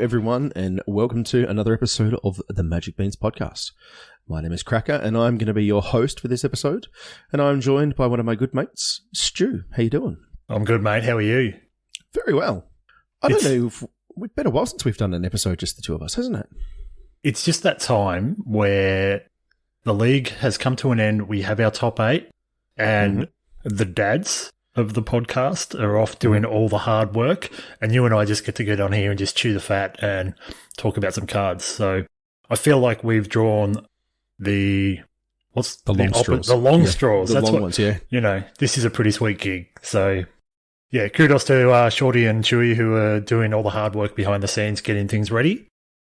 everyone, and welcome to another episode of the Magic Beans podcast. My name is Cracker, and I'm going to be your host for this episode, and I'm joined by one of my good mates, Stu. How you doing? I'm good, mate. How are you? Very well. I don't know, it's been a while since we've done an episode, just the two of us, hasn't it? It's just that time where the league has come to an end. We have our top 8, and the dads of the podcast are off doing all the hard work, and you and I just get to get on here and just chew the fat and talk about some cards. So I feel like we've drawn the long straws. The long straws. The long ones, yeah. You know, this is a pretty sweet gig. So yeah, kudos to Shorty and Chewy, who are doing all the hard work behind the scenes, getting things ready.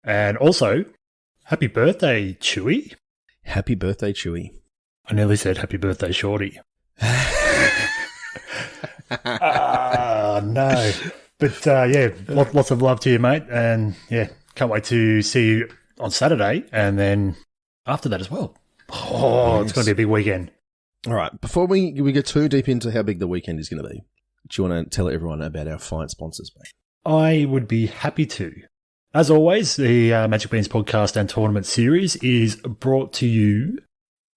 And also, happy birthday, Chewy. Happy birthday, Chewy. I nearly said happy birthday, Shorty. No. But yeah, lots of love to you, mate. And yeah, can't wait to see you on Saturday and then after that as well. Oh, yes. It's going to be a big weekend. All right. Before we get too deep into how big the weekend is going to be, do you want to tell everyone about our fine sponsors, mate? I would be happy to. As always, the Magic Beans podcast and tournament series is brought to you,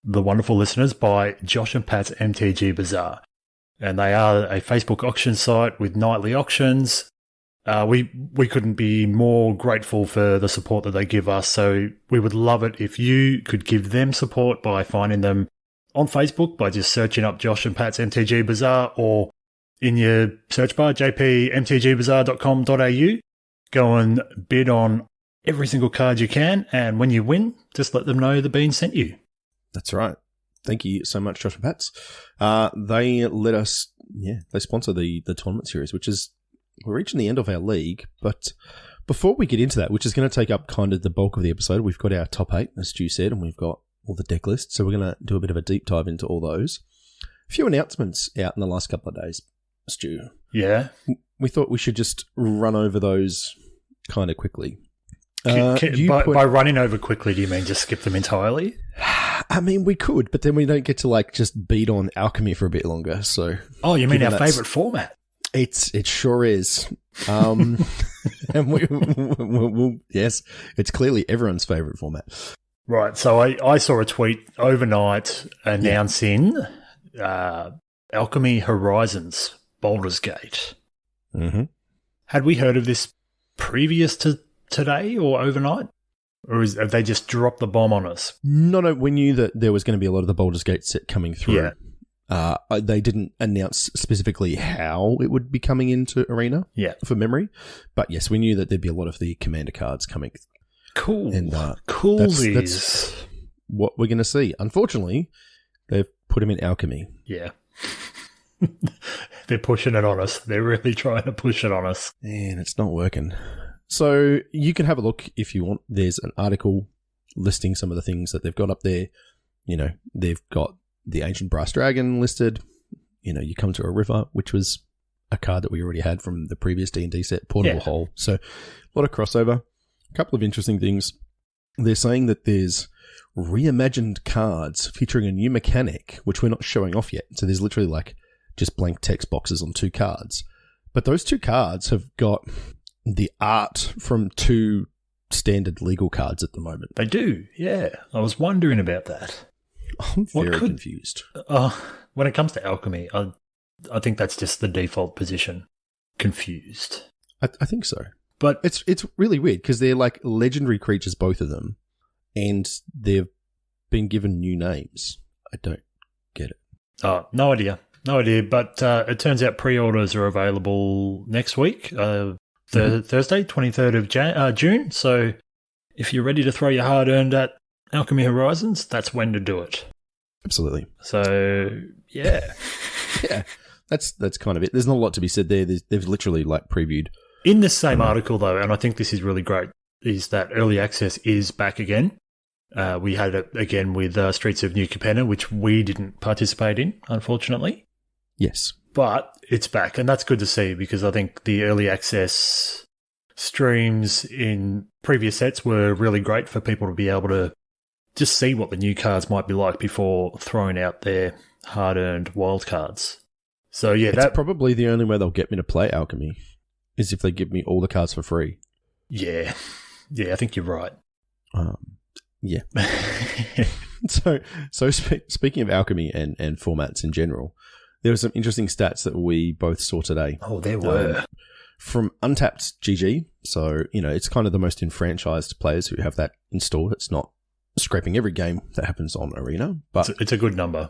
the wonderful listeners, by Josh and Pat's MTG Bazaar. And they are a Facebook auction site with nightly auctions. We couldn't be more grateful for the support that they give us. So we would love it if you could give them support by finding them on Facebook by just searching up Josh and Pat's MTG Bazaar, or in your search bar, jpmtgbazaar.com.au. Go and bid on every single card you can. And when you win, just let them know the bean sent you. That's right. Thank you so much, Josh and Pats. They let us, they sponsor the tournament series, which is, we're reaching the end of our league. But before we get into that, which is going to take up kind of the bulk of the episode, we've got our top 8, as Stu said, and we've got all the deck lists. So we're going to do a bit of a deep dive into all those. A few announcements out in the last couple of days, Stu. Yeah. We thought we should just run over those kind of quickly. By running over quickly, do you mean just skip them entirely? I mean, we could, but then we don't get to just beat on Alchemy for a bit longer. So, oh, you mean our favourite format? It sure is. And we'll, yes, it's clearly everyone's favourite format. Right. So I saw a tweet overnight announcing Alchemy Horizons Baldur's Gate. Mm-hmm. Had we heard of this previous to today or overnight? Or have they just dropped the bomb on us? No, we knew that there was going to be a lot of the Baldur's Gate set coming through. Yeah. They didn't announce specifically how it would be coming into Arena for memory. But yes, we knew that there'd be a lot of the Commander cards coming. Cool. And that's what we're going to see. Unfortunately, they've put them in Alchemy. Yeah. They're pushing it on us. They're really trying to push it on us. And it's not working. So you can have a look if you want. There's an article listing some of the things that they've got up there. You know, they've got the Ancient Brass Dragon listed. You know, you come to a river, which was a card that we already had from the previous D&D set, Portable Hole. So a lot of crossover. A couple of interesting things. They're saying that there's reimagined cards featuring a new mechanic, which we're not showing off yet. So there's literally just blank text boxes on 2 cards. But those 2 cards have got the art from 2 standard legal cards at the moment. They do, yeah. I was wondering about that. I'm very confused. When it comes to Alchemy, I think that's just the default position. Confused. I think so. But it's really weird because they're legendary creatures, both of them, and they've been given new names. I don't get it. Oh, no idea. But it turns out pre-orders are available next week. Thursday, 23rd of June. So if you're ready to throw your hard-earned at Alchemy Horizons, that's when to do it. Absolutely. So, yeah. Yeah, that's kind of it. There's not a lot to be said there. They've literally previewed. In this same article, though, and I think this is really great, is that early access is back again. We had it again with Streets of New Capenna, which we didn't participate in, unfortunately. Yes. But it's back, and that's good to see because I think the early access streams in previous sets were really great for people to be able to just see what the new cards might be like before throwing out their hard-earned wild cards. So, yeah, that's probably the only way they'll get me to play Alchemy is if they give me all the cards for free. Yeah. Yeah, I think you're right. Yeah. So speaking of alchemy and formats in general, there were some interesting stats that we both saw today. Oh, there were. From Untapped GG. So, it's kind of the most enfranchised players who have that installed. It's not scraping every game that happens on Arena, but it's a good number.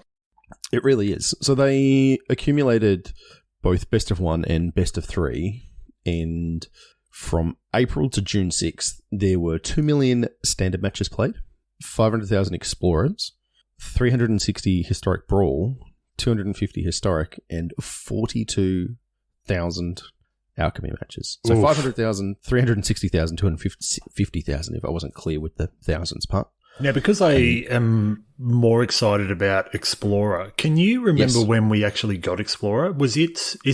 It really is. So they accumulated both best of 1 and best of 3, and from April to June 6th, there were 2 million standard matches played, 500,000 explorers, 360 historic brawl, 250 historic, and 42,000 alchemy matches. So 500,000, 360,000, 250,000, if I wasn't clear with the thousands part. Now, because I am more excited about Explorer, can you remember when we actually got Explorer? Is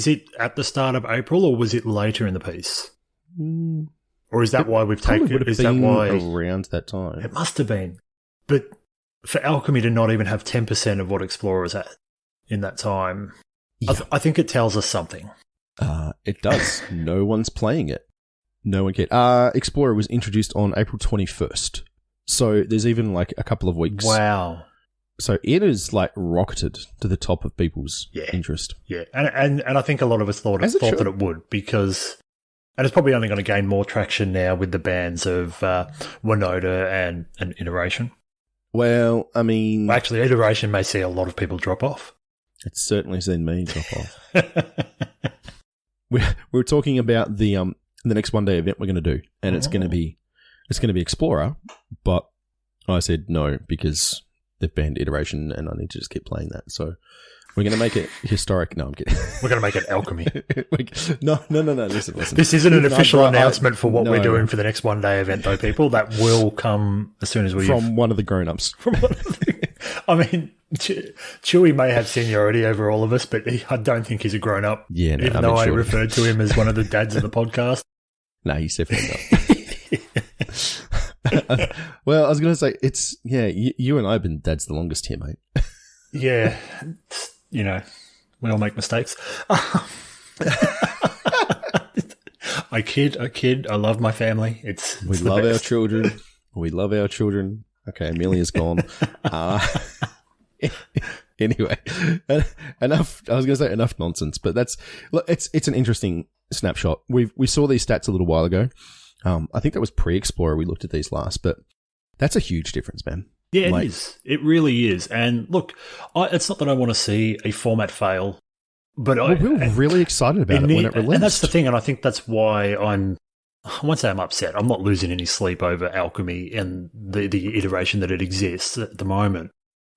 it at the start of April, or was it later in the piece? Or is that why we've taken it? Is that why around that time? It must have been. But for Alchemy to not even have 10% of what Explorer's at in that time, I think it tells us something. It does. No one's playing it. No one cared. Explorer was introduced on April 21st. So there's even like a couple of weeks. Wow. So it is like rocketed to the top of people's interest. Yeah. And I think a lot of us thought that it would, because, and it's probably only going to gain more traction now with the bans of Winota and Iteration. Well, I mean, actually, Iteration may see a lot of people drop off. It's certainly seen me drop off. We're talking about the next one-day event we're going to do, and it's going to be Explorer, but I said no because they've banned Iteration, and I need to just keep playing that. So we're going to make it historic. No, I'm kidding. We're going to make it Alchemy. No. Listen. This isn't an official announcement for what we're doing for the next one-day event, though, people. That will come as soon as we... From one of the grown-ups. I mean, Chewy may have seniority over all of us, but I don't think he's a grown-up. Yeah, no, even though I referred to him as one of the dads of the podcast. No, he's definitely not. Well, I was going to say, you and I have been dads the longest here, mate. Yeah, we all make mistakes. I kid. I love my family. We love our children. We love our children. Okay, Amelia's gone. Anyway, enough. I was going to say enough nonsense, but it's an interesting snapshot. We saw these stats a little while ago. I think that was pre-Explorer. We looked at these last, but that's a huge difference, man. Yeah, it is. It really is. And look, it's not that I want to see a format fail, but we were really excited about it when it released. And that's the thing, and I think that's why I won't say I'm upset. I'm not losing any sleep over Alchemy and the iteration that it exists at the moment.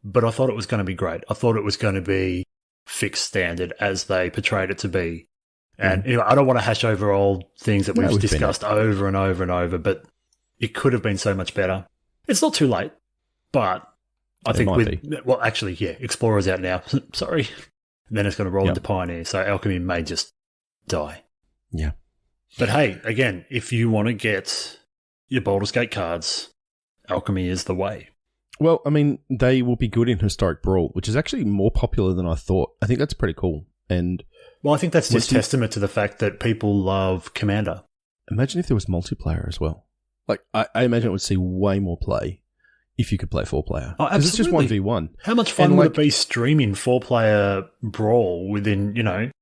But I thought it was going to be great. I thought it was going to be fixed standard as they portrayed it to be. And I don't want to hash over all things that we've discussed over and over and over, but it could have been so much better. It's not too late, but I think Explorer's out now. Sorry. And then it's going to roll into Pioneer, so Alchemy may just die. Yeah. But hey, again, if you want to get your Baldur's Gate cards, Alchemy is the way. Well, I mean, they will be good in Historic Brawl, which is actually more popular than I thought. I think that's pretty cool. And well, I think that's just testament to the fact that people love Commander. Imagine if there was multiplayer as well. Like, I imagine it would see way more play if you could play 4-player. Oh, absolutely. It's just 1v1. How much fun would it be streaming 4-player Brawl within, it'd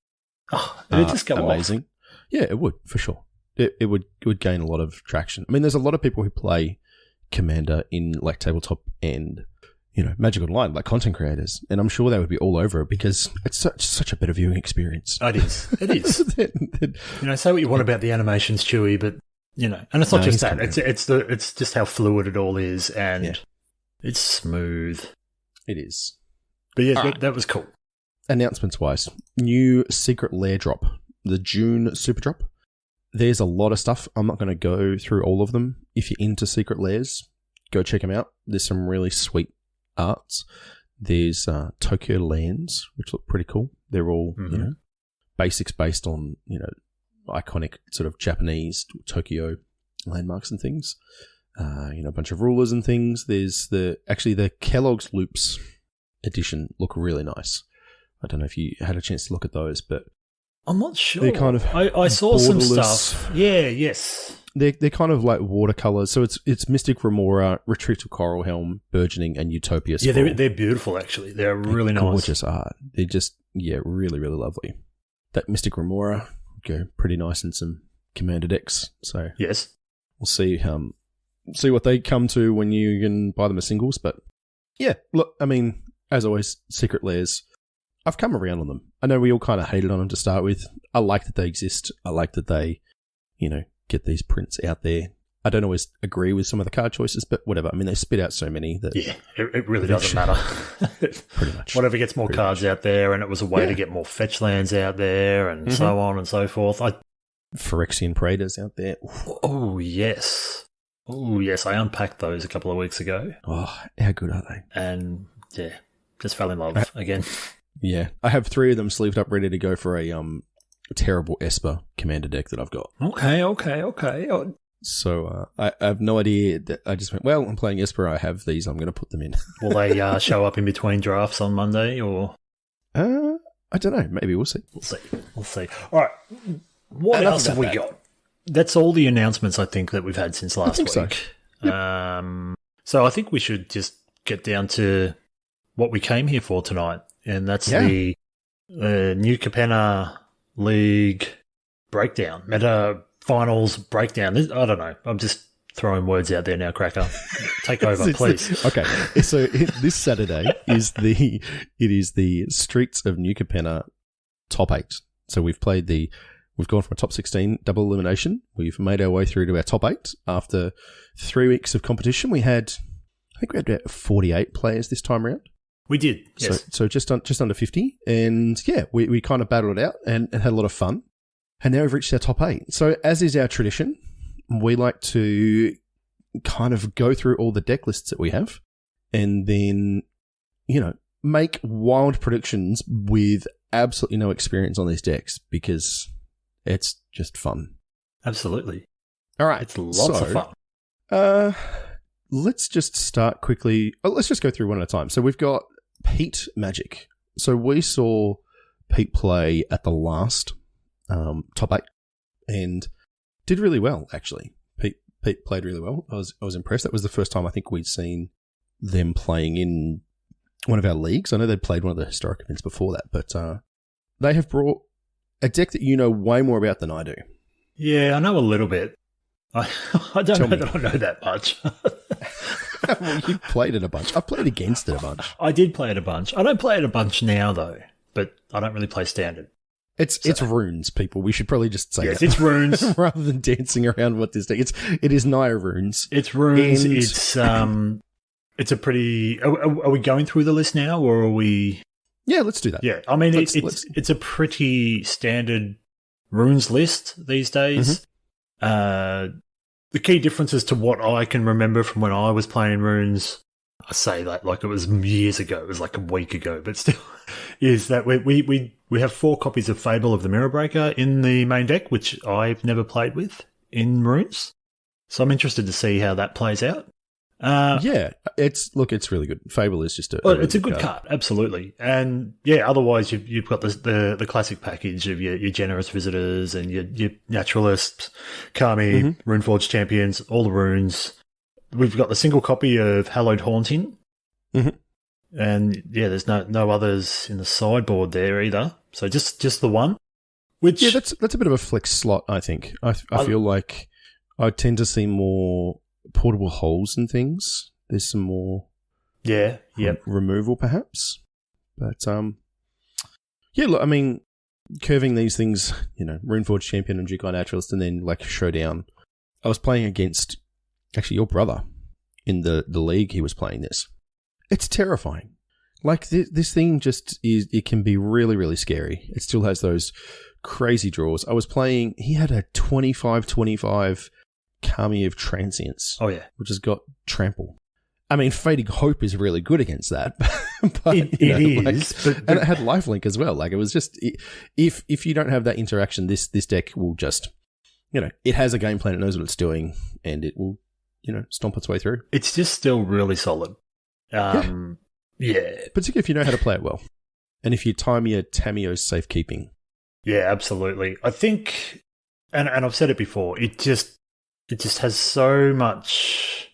just go amazing. Yeah, it would, for sure. It would gain a lot of traction. I mean, there's a lot of people who play Commander in, like, tabletop and, Magic Online, like content creators. And I'm sure they would be all over it because it's such a better viewing experience. It is. It is. Say what you want about the animations, Chewy, but, and it's not just that. It's just how fluid it all is, and it's smooth. It is. But yeah, that was cool. Announcements-wise, new Secret Lair drop, the June Super Drop. There's a lot of stuff. I'm not going to go through all of them. If you're into Secret Lairs, go check them out. There's some really sweet arts. There's Tokyo lands, which look pretty cool. They're all, basics based on, iconic sort of Japanese Tokyo landmarks and things. A bunch of rulers and things. There's the Kellogg's Loops edition look really nice. I don't know if you had a chance to look at those, but I'm not sure. They're kind of I saw some stuff. Yeah, yes. they're kind of like watercolors. So it's Mystic Remora, Restricted Coral Helm, Burgeoning, and Utopia. Yeah, they're beautiful. Actually, they're really nice. Gorgeous art. They're just really really lovely. That Mystic Remora go pretty nice in some Commander decks. So yes, we'll see what they come to when you can buy them as singles. But yeah, look, I mean, as always, Secret Lairs. I've come around on them. I know we all kind of hated on them to start with. I like that they exist. I like that they, get these prints out there. I don't always agree with some of the card choices, but whatever. I mean, they spit out so many that... Yeah, it really doesn't matter. Pretty much. Whatever gets more cards out there, and it was a way to get more fetch lands out there, and so on and so forth. Phyrexian Praetors out there. Oh, yes. Oh, yes. I unpacked those a couple of weeks ago. Oh, how good are they? And, yeah, just fell in love again. Yeah. I have 3 of them sleeved up ready to go for a terrible Esper commander deck that I've got. Okay. Oh. So I have no idea. I just went, well, I'm playing Esper. I have these. I'm going to put them in. Will they show up in between drafts on Monday, or? I don't know. Maybe we'll see. We'll see. All right. What else have we got? That's all the announcements I think that we've had since last week. So. Yep. So I think we should just get down to what we came here for tonight, and that's the New Capenna League breakdown, meta finals breakdown. I don't know. I'm just throwing words out there now, Cracker. Take over, please. Okay. So this Saturday is the Streets of New Capenna top 8. So we've gone from a top 16 double elimination. We've made our way through to our top 8 after 3 weeks of competition. I think we had about 48 players this time around. We did, yes. So just under 50. And yeah, we kind of battled it out and had a lot of fun. And now we've reached our top 8. So as is our tradition, we like to kind of go through all the deck lists that we have and then, make wild predictions with absolutely no experience on these decks because it's just fun. Absolutely. All right. It's lots of fun. Let's just start quickly. Let's just go through one at a time. So we've got Pete Magic. So we saw Pete play at the last top 8 and did really well, actually. Pete played really well. I was impressed. That was the first time I think we'd seen them playing in one of our leagues. I know they'd played one of the historic events before that, but they have brought a deck that you know way more about than I do. Yeah, I know a little bit. I don't know that I know that much. Well, you played it a bunch. I played against it a bunch. I did play it a bunch. I don't play it a bunch now, though, but I don't really play Standard. It's runes, people. We should probably just say yes, it's runes. Rather than dancing around what this deck. It is Naya runes. It's runes. And it's a pretty... Are we going through the list now, or are we... Yeah, let's do that. Yeah, I mean, it's a pretty standard runes list these days. Mm-hmm. The key differences to what I can remember from when I was playing runes, I say that like it was years ago, it was like a week ago, but still, is that we have 4 copies of Fable of the Mirror Breaker in the main deck, which I've never played with in runes. So I'm interested to see how that plays out. Yeah, it's really good. Fable is just it's a good card, absolutely. And yeah, otherwise you've got the classic package of your generous visitors and your naturalists, Kami, Runeforge champions, all the runes. We've got the single copy of Hallowed Haunting, and yeah, there's no others in the sideboard there either. So just the one. Which that's a bit of a flex slot, I think. I feel like I tend to see more portable holes and things. There's some more removal perhaps, but yeah, look, I mean, curving these things, Runeforge champion and Duke Naturalist, and then like showdown. I was playing against actually your brother in the league. He was playing this. It's terrifying. Like this thing it can be really, really scary. It still has those crazy draws. I was playing, he had a 25/25 Kami of Transience. Oh, yeah. Which has got Trample. I mean, Fading Hope is really good against that. But, it is. And it had Lifelink as well. Like, it was just... If you don't have that interaction, this deck will just... it has a game plan, it knows what it's doing, and it will, stomp its way through. It's just still really solid. Yeah. Particularly if you know how to play it well. And if you time your Tamiyo's safekeeping. Yeah, absolutely. I think... And I've said it before, it just has so much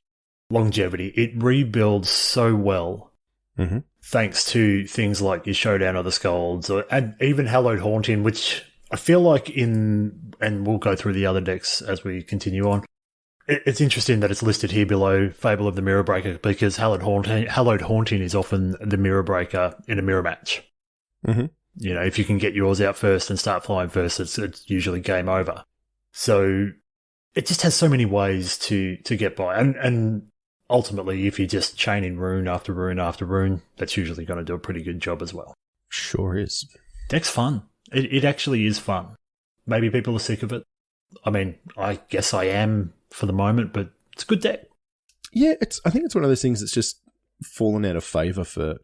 longevity. It rebuilds so well. Mm-hmm. Thanks to things like your Showdown of the Scolds and even Hallowed Haunting, which I feel like and we'll go through the other decks as we continue on. It's interesting that it's listed here below Fable of the Mirror Breaker because Hallowed Haunting is often the Mirror Breaker in a mirror match. Mm-hmm. You know, if you can get yours out first and start flying first, it's usually game over. So it just has so many ways to get by. And ultimately, if you're just chaining rune after rune after rune, that's usually going to do a pretty good job as well. Sure is. Deck's fun. It actually is fun. Maybe people are sick of it. I mean, I guess I am for the moment, but it's a good deck. Yeah, I think it's one of those things that's just fallen out of favour for,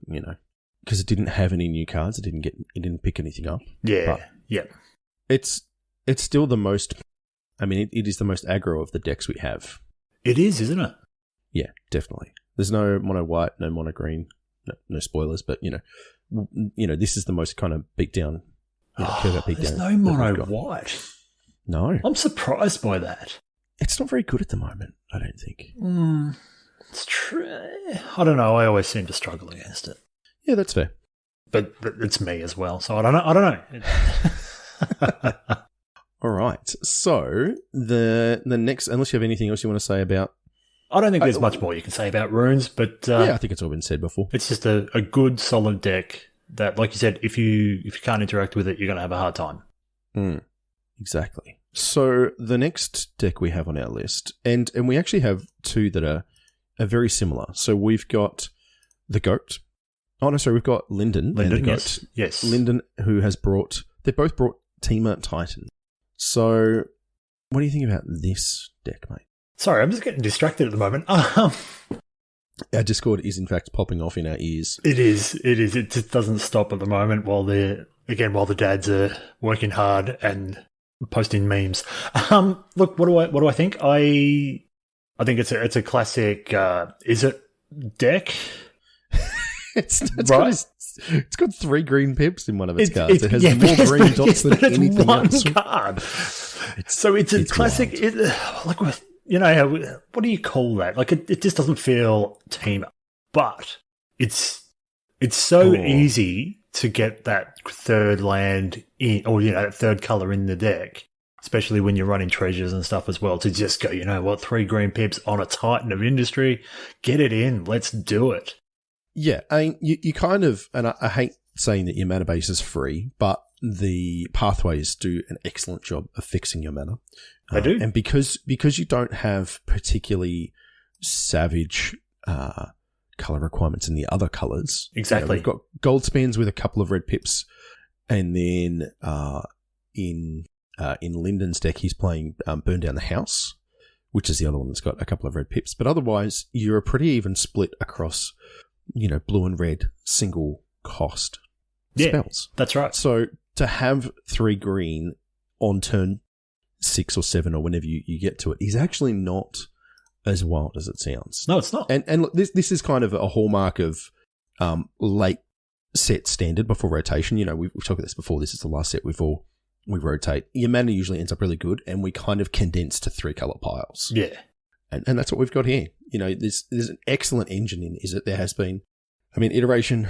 because it didn't have any new cards. It didn't pick anything up. Yeah, but yeah. It's still the most. I mean, it is the most aggro of the decks we have. It is, isn't it? Yeah, definitely. There's no mono white, no mono green, no spoilers, but this is the most kind of beat down. There's no mono white. No, I'm surprised by that. It's not very good at the moment, I don't think. It's true. I don't know. I always seem to struggle against it. Yeah, that's fair. But it's me as well, so I don't know. All right. So the next, unless you have anything else you want to say about, I don't think there's much more you can say about runes, but I think it's all been said before. It's just a good, solid deck that, like you said, if you can't interact with it, you're going to have a hard time. Exactly. So the next deck we have on our list, and we actually have two that are very similar. So we've got the Goat. Oh, no, sorry, we've got Linden and the Goat. Yes. Linden, who has they both brought Teamer Titan. So what do you think about this deck, mate? Sorry, I'm just getting distracted at the moment. Our Discord is, in fact, popping off in our ears. It is. It just doesn't stop at the moment while the dads are working hard and posting memes. Look, what do I think? I think it's a classic. Is it deck? It's right. It's got 3 green pips in one of its cards. It has more green dots than anything else. Card. It's a classic. What do you call that? Like it just doesn't feel team, but it's so easy to get that third land in, or that third color in the deck, especially when you're running treasures and stuff as well. To just go, 3 green pips on a Titan of Industry, get it in. Let's do it. Yeah, I mean, you kind of, and I hate saying that your mana base is free, but the pathways do an excellent job of fixing your mana. They do. And because you don't have particularly savage color requirements in the other colors. Exactly. We've got gold spins with a couple of red pips, and then in Linden's deck, he's playing Burn Down the House, which is the other one that's got a couple of red pips. But otherwise, you're a pretty even split across blue and red single cost spells. That's right. So to have 3 green on turn 6 or 7 or whenever you get to it is actually not as wild as it sounds. No, it's not. And look, this is kind of a hallmark of late set standard before rotation. We've talked about this before. This is the last set we rotate. Your mana usually ends up really good, and we kind of condense to 3 color piles. Yeah. And that's what we've got here. There's an excellent engine in is that there has been, iteration,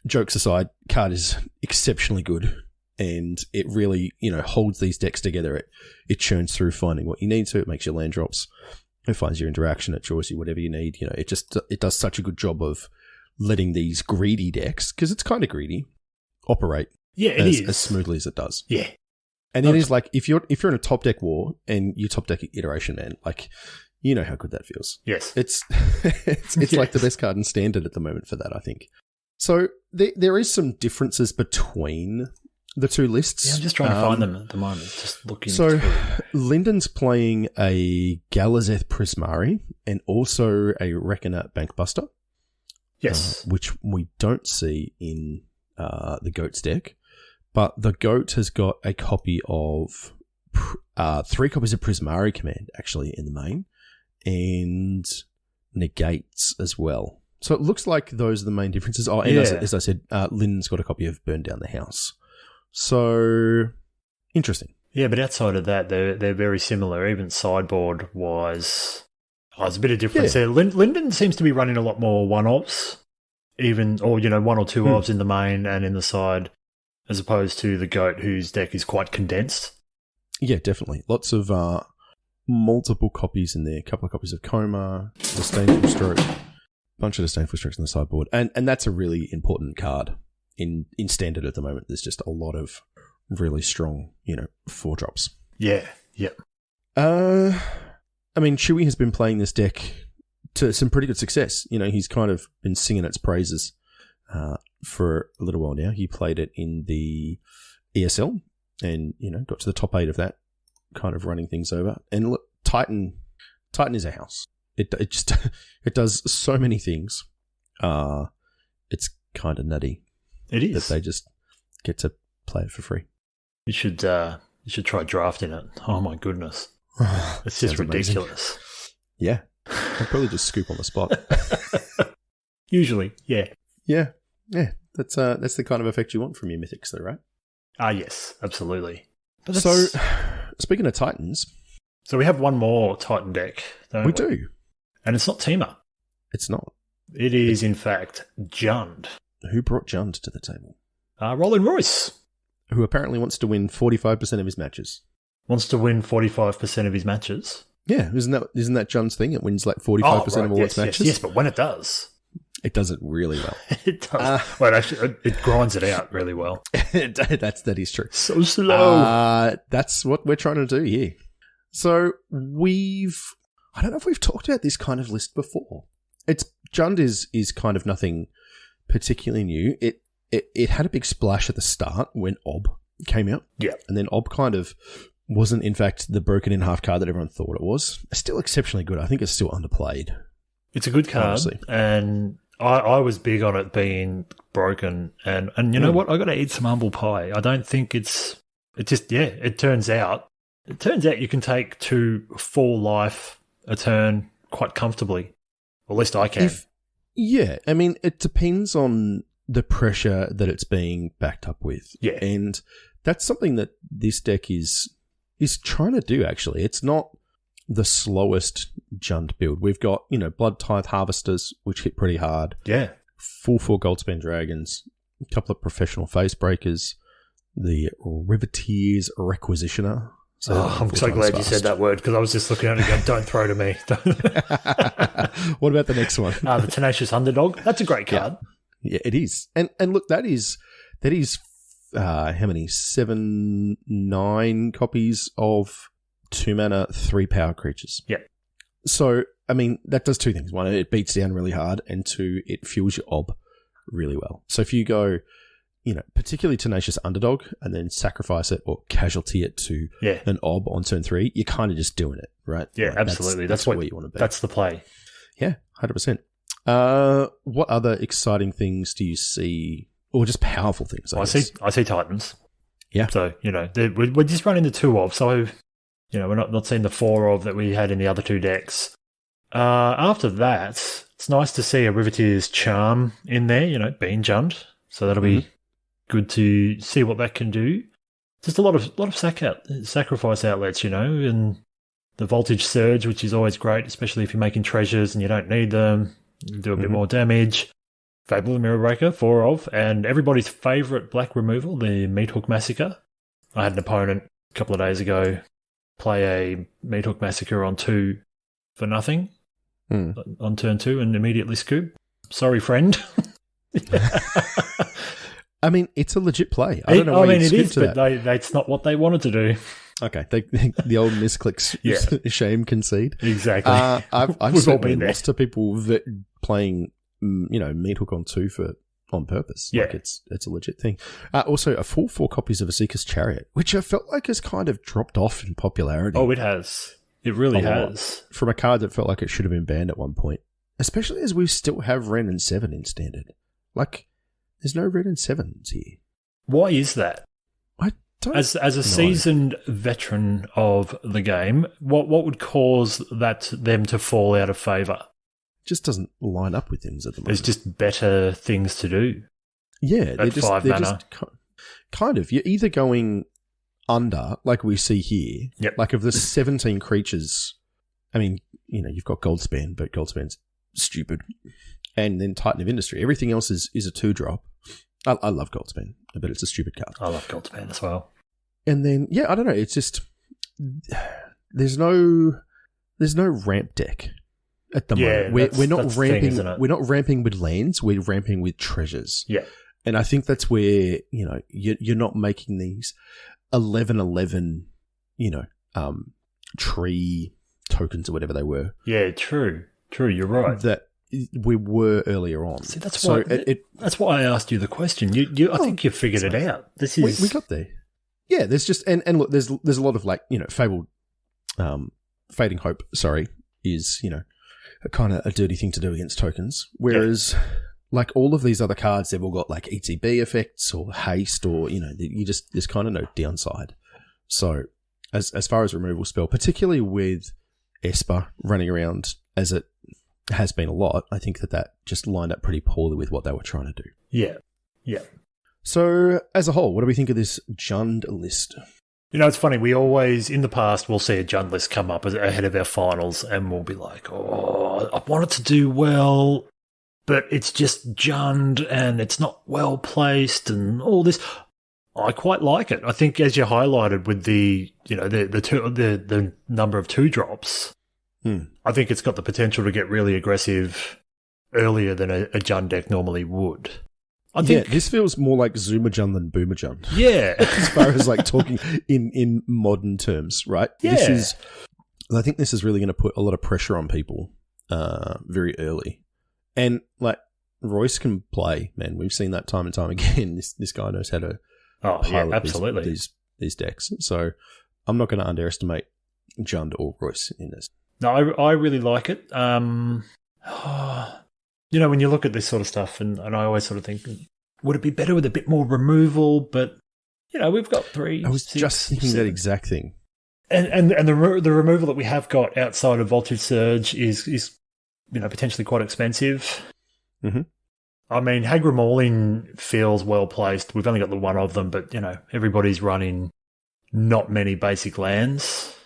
jokes aside, card is exceptionally good, and it really, holds these decks together. It churns through finding what you need to. It makes your land drops. It finds your interaction at choice, whatever you need. It does such a good job of letting these greedy decks, because it's kind of greedy, operate as smoothly as it does. Yeah. And it is like, if you're in a top deck war and you top deck iteration, man, like, you know how good that feels. Yes. It's like the best card in standard at the moment for that, I think. So there is some differences between the two lists. Yeah, I'm just trying to find them at the moment. Just looking. So Linden's playing a Galazeth Prismari and also a Reckoner Bankbuster. Yes. Which we don't see in the Goat's deck. But the Goat has got a copy of 3 copies of Prismari Command, actually, in the main, and negates as well. So it looks like those are the main differences. Oh, and as I said, Lynn's got a copy of Burn Down the House. So, interesting. Yeah, but outside of that, they're very similar. Even sideboard wise, there's a bit of difference there. Lyndon seems to be running a lot more one-offs, or one or two offs in the main and in the side, as opposed to the GOAT, whose deck is quite condensed. Yeah, definitely. Lots of multiple copies in there. A couple of copies of Coma, Disdainful Stroke, a bunch of Disdainful Strokes on the sideboard, and that's a really important card in Standard at the moment. There's just a lot of really strong, 4-drops. Yeah. I mean, Chewy has been playing this deck to some pretty good success. He's kind of been singing its praises for a little while now. He played it in the ESL and, got to the top 8 of that, kind of running things over. And look, Titan is a house. It just it does so many things. It's kind of nutty. It is. That they just get to play it for free. You should try drafting it. Oh my goodness. It's just ridiculous. Amazing. Yeah. I'll probably just scoop on the spot. Usually, yeah. Yeah. That's the kind of effect you want from your mythics though, right? Yes, absolutely. So, speaking of Titans... So we have one more Titan deck, don't we? We do. And it's not Teamer. It's not. It is, in fact, Jund. Who brought Jund to the table? Roland Royce. Who apparently wants to win 45% of his matches. Wants to win 45% of his matches? Yeah, isn't that Jund's thing? It wins like 45% of all its matches? Yes, but when it does... It does it really well. It does. Well, actually, it grinds it out really well. That is true. So slow. That's what we're trying to do here. So I don't know if we've talked about this kind of list before. Jund is kind of nothing particularly new. It had a big splash at the start when Ob came out. Yeah. And then Ob kind of wasn't, in fact, the broken in half card that everyone thought it was. It's still exceptionally good. I think it's still underplayed. It's a good card. Honestly. And I was big on it being broken. And you know what? I got to eat some humble pie. I don't think it turns out you can take 2 full life a turn quite comfortably. Or at least I can. I mean, it depends on the pressure that it's being backed up with. Yeah. And that's something that this deck is trying to do, actually. It's not the slowest Jund build. We've got, Blood Tithe Harvesters, which hit pretty hard. Yeah. Full 4 Goldspan Dragons, a couple of professional face breakers, the Riveteers Requisitioner. So I'm so glad you said that word, because I was just looking at it and going, don't throw to me. What about the next one? The Tenacious Underdog. That's a great card. Yeah, it is. And look, that is how many? 9 copies of 2-mana, 3 power creatures. Yeah. So, I mean, that does 2 things. 1, it beats down really hard, and 2, it fuels your Ob really well. So if you go, particularly Tenacious Underdog, and then sacrifice it or casualty it to an Ob on turn 3, you're kind of just doing it, right? Yeah, absolutely. That's where you want to be. That's the play. Yeah, 100%. What other exciting things do you see, or just powerful things? I see Titans. Yeah. So, we're just running the 2 of, so, we're not seeing the 4 of that we had in the other 2 decks. After that, it's nice to see a Riveteer's Charm in there, being Jund. So that'll be good to see what that can do. Just a lot of sacrifice outlets, and the Voltage Surge, which is always great, especially if you're making treasures and you don't need them. You do a bit more damage. Fable the Mirror Breaker, 4 of, and everybody's favourite black removal, the Meathook Massacre. I had an opponent a couple of days ago play a Meathook Massacre on 2 for nothing on turn 2 and immediately scoop. Sorry, friend. I mean, it's a legit play. I don't know why you scooped to that. But that's not what they wanted to do. Okay, the old misclicks, shame concede. Exactly. I've certainly lost to people that playing, Meathook on 2 on purpose. Yeah. Like it's a legit thing. Also, a full 4 copies of Asika's Chariot, which I felt like has kind of dropped off in popularity. Oh, it has. It really has. From a card that felt like it should have been banned at one point, especially as we still have Ren and 7 in Standard. Like, there's no Ren and 7s here. Why is that? I don't As a seasoned veteran of the game, what would cause them to fall out of favour? Just doesn't line up with things at the moment. There's just better things to do. Yeah, at 5 mana. kind of. You're either going under, like we see here, like of the 17 creatures, I mean, you know, you've got Goldspan, but Goldspan's stupid. And then Titan of Industry. Everything else is a 2-drop. I love Goldspan, but it's a stupid card. I love Goldspan as well. And then, I don't know, it's just, there's no ramp deck at the moment. We're not ramping. We're not ramping with lands. We're ramping with treasures. Yeah, and I think that's where you're not making these 11/11, tree tokens or whatever they were. Yeah, true. You're right. That we were earlier on. See, that's why I asked you the question. I think you figured it out. This is we got there. Yeah, there's just and look, there's a lot of fabled. Fading Hope, is, kind of a dirty thing to do against tokens. Whereas, like all of these other cards, they've all got like ETB effects or haste or, there's kind of no downside. So, as far as removal spell, particularly with Esper running around as it has been a lot, I think that just lined up pretty poorly with what they were trying to do. Yeah. So, as a whole, what do we think of this Jund list? It's funny, we always, in the past, we'll see a Jund list come up ahead of our finals and we'll be like, oh, I want it to do well, but it's just Jund and it's not well placed and all this. I quite like it. I think, as you highlighted with the number of 2-drops, I think it's got the potential to get really aggressive earlier than a Jund deck normally would. I think this feels more like Zoomer Jund than Boomer Jund. Yeah. As far as like talking in modern terms, right? Yeah. I think this is really going to put a lot of pressure on people very early. And like Royce can play, man. We've seen that time and time again. This guy knows how to pilot these decks. So I'm not going to underestimate Jund or Royce in this. No, I really like it. When you look at this sort of stuff, and I always sort of think, would it be better with a bit more removal? But, we've got 3. I was just thinking that exact thing. And the removal that we have got outside of Voltage Surge is potentially quite expensive. Mm-hmm. I mean, Hagramorling feels well placed. We've only got the one of them, but, everybody's running not many basic lands.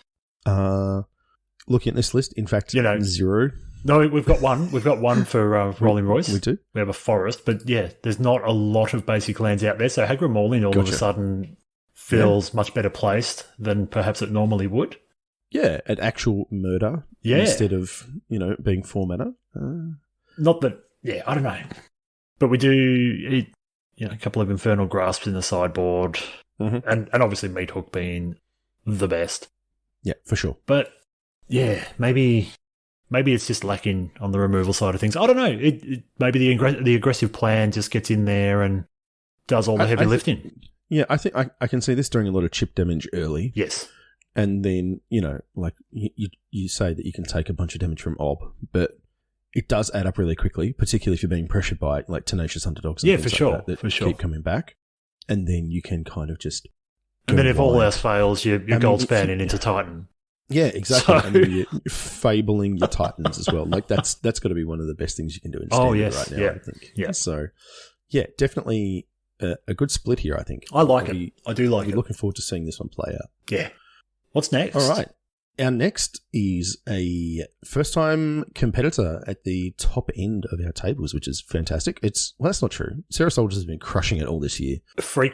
Looking at this list, in fact, 0. No, we've got one. We've got one for Rolling Royce. We do. We have a forest, but there's not a lot of basic lands out there. So Hagramorling all of a sudden feels much better placed than perhaps it normally would. Yeah, at actual murder instead of being 4 mana. Not that. Yeah, I don't know, but we do. A couple of Infernal Grasps in the sideboard, and obviously Meathook being the best. Yeah, for sure. But maybe it's just lacking on the removal side of things. I don't know. Maybe the aggressive plan just gets in there and does all the heavy lifting. I think I can see this doing a lot of chip damage early. Yes. And then, like you say that you can take a bunch of damage from Ob, but it does add up really quickly, particularly if you're being pressured by like tenacious underdogs and things like that keep coming back. And then you can kind of just... And then if all else fails, you're gold spanning into Titan. Yeah, exactly. And then you're fabling your Titans as well. Like that's got to be one of the best things you can do in Standard right now, I think. Yeah. So, definitely a good split here, I think. I like it. I do like it. Looking forward to seeing this one play out. Yeah. What's next? All right. Our next is a first-time competitor at the top end of our tables, which is fantastic. That's not true. Sarah Soldiers has been crushing it all this year. Historic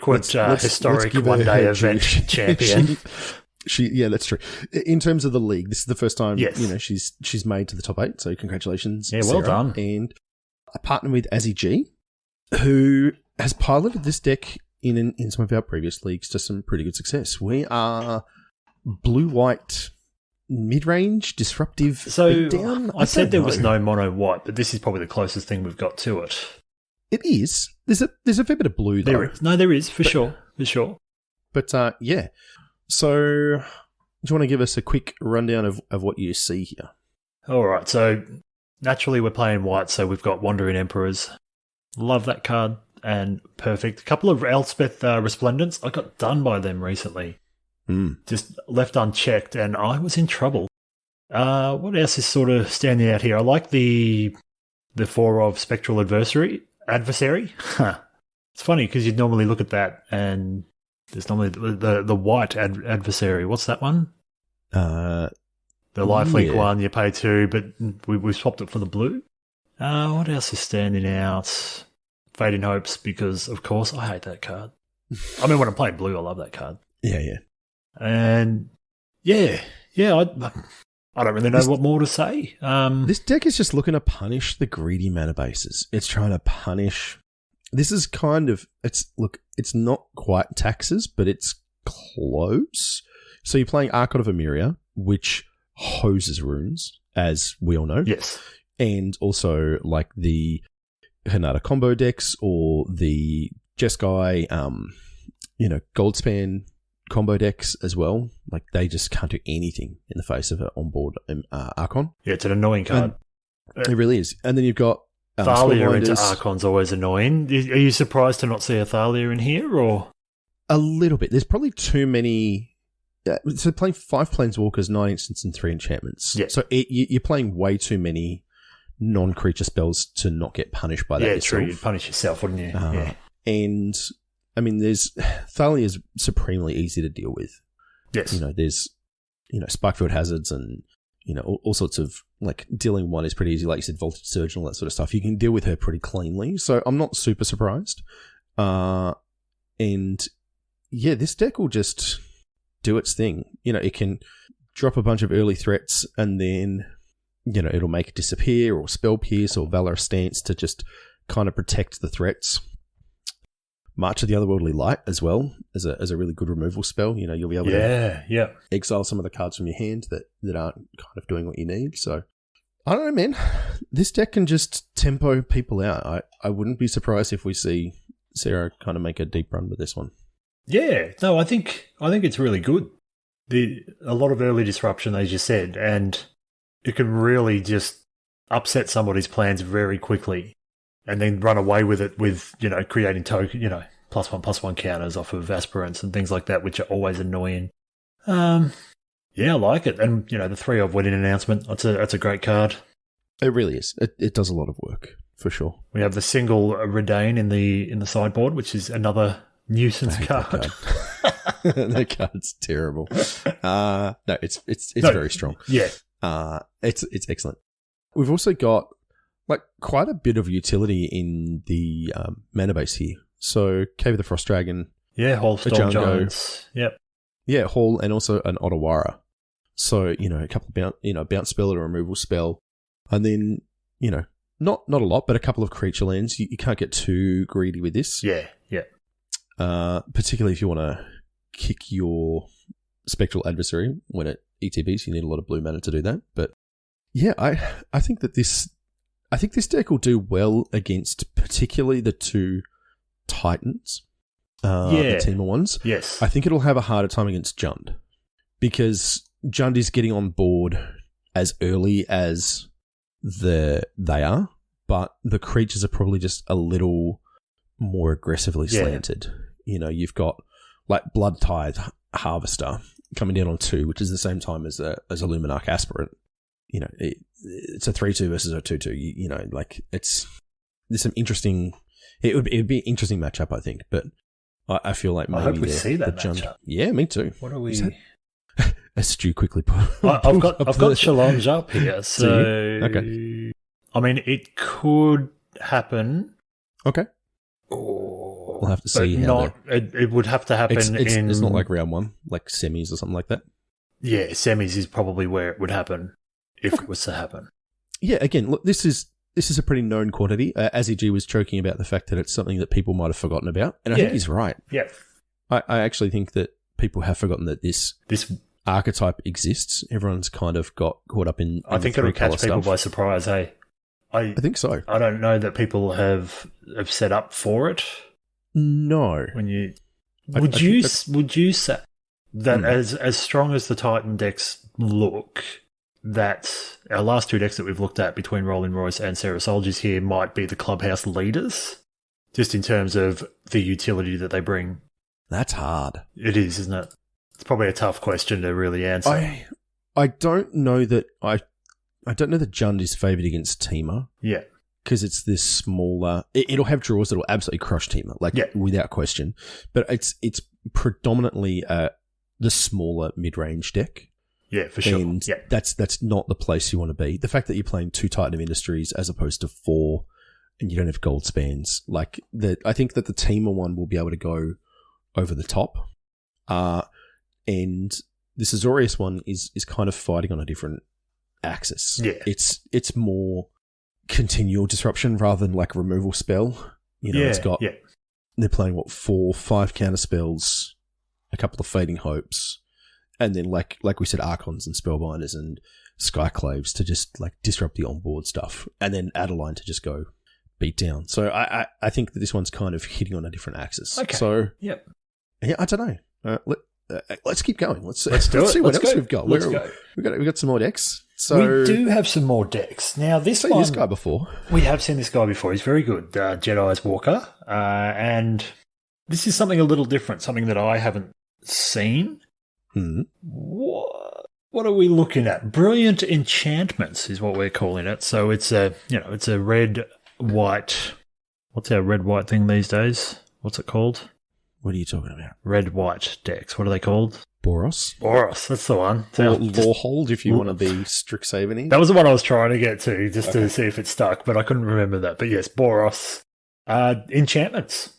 one-day event champion. That's true. In terms of the league, this is the first time she's made to the top 8. So congratulations, well Sarah. done. And I partner with Azzy G, who has piloted this deck in some of our previous leagues to some pretty good success. We are blue-white mid-range disruptive. So I said there was no mono white, but this is probably the closest thing we've got to it. It is. There's a fair bit of blue though. There is for sure. But So, do you want to give us a quick rundown of what you see here? All right. So, naturally, we're playing white, so we've got Wandering Emperors. Love that card, and perfect. A couple of Elspeth Resplendents. I got done by them recently. Just left unchecked, and I was in trouble. What else is sort of standing out here? I like the 4 of Spectral Adversary. It's funny, because you'd normally look at that and There's normally the white adversary. What's that one? The lifelink one, you pay 2, but we swapped it for the blue. What else is standing out? Fading Hopes, because, of course, I hate that card. I mean, when I'm playing blue, I love that card. Yeah. And, I don't really know what more to say. This deck is just looking to punish the greedy mana bases. It's trying to punish... This is kind of... It's not quite taxes, but it's close. So you're playing Archon of Emeria, which hoses runes, as we all know. Yes. And also, like, the Hinata combo decks or the Jeskai, Goldspan combo decks as well. Like, they just can't do anything in the face of an onboard Archon. Yeah, it's an annoying card. It really is. And then you've got... Thalia into Archon's always annoying. Are you surprised to not see a Thalia in here, or...? A little bit. There's probably too many... so playing 5 Planeswalkers, 9 instants, and 3 enchantments. Yeah. So you're playing way too many non-creature spells to not get punished by that yourself. Yeah, true. You'd punish yourself, wouldn't you? Yeah. And, I mean, Thalia is supremely easy to deal with. Yes. There's, Sparkfield Hazards and, all sorts of, like, dealing one is pretty easy. Like you said, Voltage Surge and all that sort of stuff. You can deal with her pretty cleanly. So I'm not super surprised. And, yeah, this deck will just do its thing. It can drop a bunch of early threats and then, it'll make it disappear or Spell Pierce or Valorous Stance to just kind of protect the threats. March of the Otherworldly Light as well as a really good removal spell. You'll be able to exile some of the cards from your hand that aren't kind of doing what you need. So, I don't know, man. This deck can just tempo people out. I wouldn't be surprised if we see Sarah kind of make a deep run with this one. Yeah, no, I think it's really good. A lot of early disruption, as you said, and it can really just upset somebody's plans very quickly, and then run away with it with creating token, +1/+1 counters off of aspirants and things like that, which are always annoying. Yeah, I like it, and the 3 of Wedding Announcement. That's a great card. It really is. It does a lot of work for sure. We have the single Redain in the sideboard, which is another nuisance card. That card's terrible. No, it's very strong. Yeah. It's excellent. We've also got like quite a bit of utility in the mana base here. So Cave of the Frost Dragon. Yeah, Hall Storm Giants. Yep. Yeah, Hall and also an Otawara. So, a couple of bounce spell or a removal spell. And then, not a lot, but a couple of creature lands. You can't get too greedy with this. Yeah. Particularly if you want to kick your Spectral Adversary when it ETBs, you need a lot of blue mana to do that. But yeah, I think that this deck will do well against particularly the 2 Titans, the Teamer ones. Yes. I think it'll have a harder time against Jund because Jund is getting on board as early as they are, but the creatures are probably just a little more aggressively slanted. You've got like Blood Tithe Harvester coming down on 2, which is the same time as a Luminarch Aspirant. It's a 3/2 versus a 2/2. There's some interesting. It would be an interesting matchup, I think. But I feel like maybe I hope we see that matchup. Yeah, me too. What are we? As Stu quickly put. I've got Challenge up here, so okay. I mean, it could happen. Okay. We'll have to see. It would have to happen. It's not like round 1, like semis or something like that. Yeah, semis is probably where it would happen if it was to happen. Yeah, again, look, this is a pretty known quantity. Azzy was joking about the fact that it's something that people might have forgotten about, and I think he's right. Yeah, I actually think that people have forgotten that this archetype exists. Everyone's kind of got caught up in. I think it'll catch people by surprise. Hey, I think so. I don't know that people have set up for it. No. Would you say that as strong as the Titan decks look, that our last 2 decks that we've looked at between Rolling Royce and Sarah Soldiers here might be the clubhouse leaders, just in terms of the utility that they bring? That's hard. It is, isn't it? It's probably a tough question to really answer. I don't know that I don't know that Jund is favoured against Teamer. Yeah. Because it's this smaller... It'll have draws that will absolutely crush Teamer, without question. But it's predominantly the smaller mid-range deck. Yeah, for sure. And that's not the place you want to be. The fact that you're playing 2 Titan of Industries as opposed to 4, and you don't have gold spans, like I think that the Teamer one will be able to go over the top. And this Azorius one is kind of fighting on a different axis. Yeah. It's more continual disruption rather than like removal spell. It's got they're playing 4-5 counter spells, a couple of Fading Hopes, and then like we said, Archons and Spellbinders and Skyclaves to just like disrupt the onboard stuff, and then Adeline to just go beat down. So I think that this one's kind of hitting on a different axis. Okay. So yeah, I don't know. Let's keep going. Let's do it. See what Let's else go. we've got. Let's go. We got some more decks. So we do have some more decks. Now, this seen one... this guy before. We have seen this guy before. He's very good. Jedi's Walker. And this is something a little different, something that I haven't seen. What are we looking at? Brilliant Enchantments is what we're calling it. So it's a red-white... What's our red-white thing these days? What's it called? What are you talking about? Red-white decks. What are they called? Boros, that's the one. Or Lawhold, if you want to be Strixhaven-y. That was the one I was trying to get to, just to see if it stuck, but I couldn't remember that. But yes, Boros. Enchantments.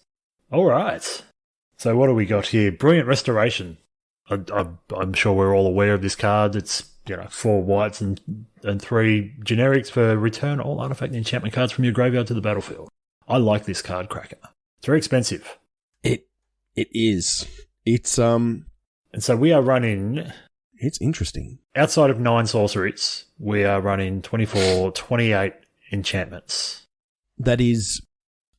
All right. So what do we got here? Brilliant Restoration. I'm sure we're all aware of this card. It's 4 whites and 3 generics for return all artifact and enchantment cards from your graveyard to the battlefield. I like this card, Cracker. It's very expensive. It is. It's And so we are running... It's interesting. Outside of 9 sorceries, we are running 28 enchantments. That is